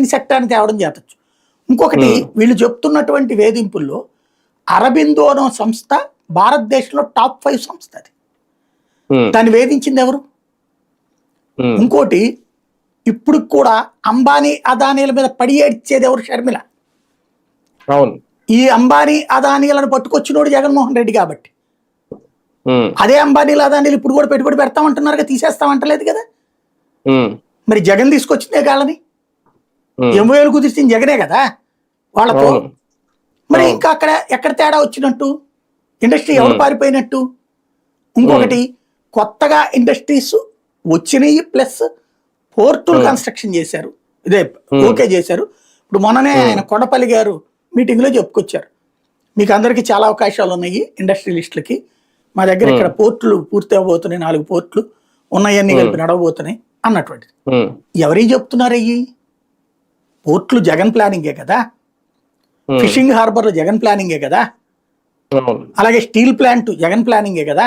Banking సెక్టార్ని తేవడం చేతచ్చు. ఇంకొకటి వీళ్ళు చెప్తున్నటువంటి వేధింపుల్లో అరబిందో అనే సంస్థ భారతదేశంలో టాప్ 5 సంస్థ. అది దాన్ని వేధించింది ఎవరు? ఇంకోటి ఇప్పుడు కూడా అంబానీ అదానీల మీద పడి ఏడ్చేది ఎవరు? షర్మిల. ఈ అంబానీ అదానీలను పట్టుకొచ్చినోడు జగన్మోహన్ రెడ్డి కాబట్టి అదే అంబానీలు అదానీలు ఇప్పుడు కూడా పెట్టుబడి పెడతామంటున్నారు కదా, తీసేస్తామంటలేదు కదా. మరి జగన్ తీసుకొచ్చిందే కాళ్ళని ఎంఓఏలు కుదిర్చింది జగనే కదా వాళ్ళతో. మరి ఇంకా అక్కడ ఎక్కడ తేడా వచ్చినట్టు? ఇండస్ట్రీ ఎవరు పారిపోయినట్టు? ఇంకొకటి కొత్తగా ఇండస్ట్రీస్ వచ్చినాయి, ప్లస్ పోర్టులు కన్స్ట్రక్షన్ చేశారు, ఇదే ఓకే చేశారు. ఇప్పుడు మొన్ననే ఆయన కొండపల్లి గారు మీటింగ్లో చెప్పుకొచ్చారు, మీకు అందరికీ చాలా అవకాశాలు ఉన్నాయి ఇండస్ట్రియలిస్టులకి, మా దగ్గర ఇక్కడ పోర్టులు పూర్తి అవ్వబోతున్నాయి, 4 పోర్టులు ఉన్నాయన్నీ కలిపి నడవబోతున్నాయి అన్నటువంటిది. ఎవరికి చెప్తున్నారు? అయ్యి పోర్టులు జగన్ ప్లానింగే కదా, ఫిషింగ్ హార్బర్లు జగన్ ప్లానింగే కదా, అలాగే స్టీల్ ప్లాంట్ జగన్ ప్లానింగే కదా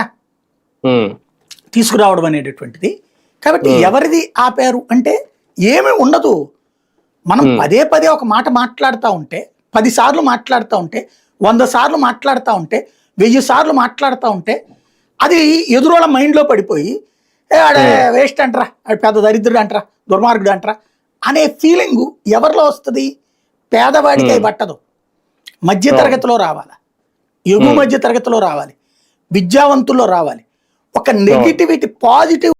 తీసుకురావడం అనేటటువంటిది. కాబట్టి ఎవరిది ఆపారు అంటే ఏమీ ఉండదు. మనం పదే పదే ఒక మాట మాట్లాడుతూ ఉంటే, 10 సార్లు మాట్లాడుతూ ఉంటే, 100 సార్లు మాట్లాడుతూ ఉంటే, 1000 సార్లు మాట్లాడుతూ ఉంటే అది ఎదురోళ్ళ మైండ్లో పడిపోయి ఆడే వేస్ట్ అంటరా, ఆడు పెద్ద దరిద్రుడు అంటరా, దుర్మార్గుడు అంటరా అనే ఫీలింగు ఎవరిలో వస్తుంది? పేదవాడికి అవి పట్టదు. మధ్య తరగతిలో రావాలి, ఎగువ మధ్య తరగతిలో రావాలి, విద్యావంతుల్లో రావాలి. ఒక నెగిటివిటీ పాజిటివ్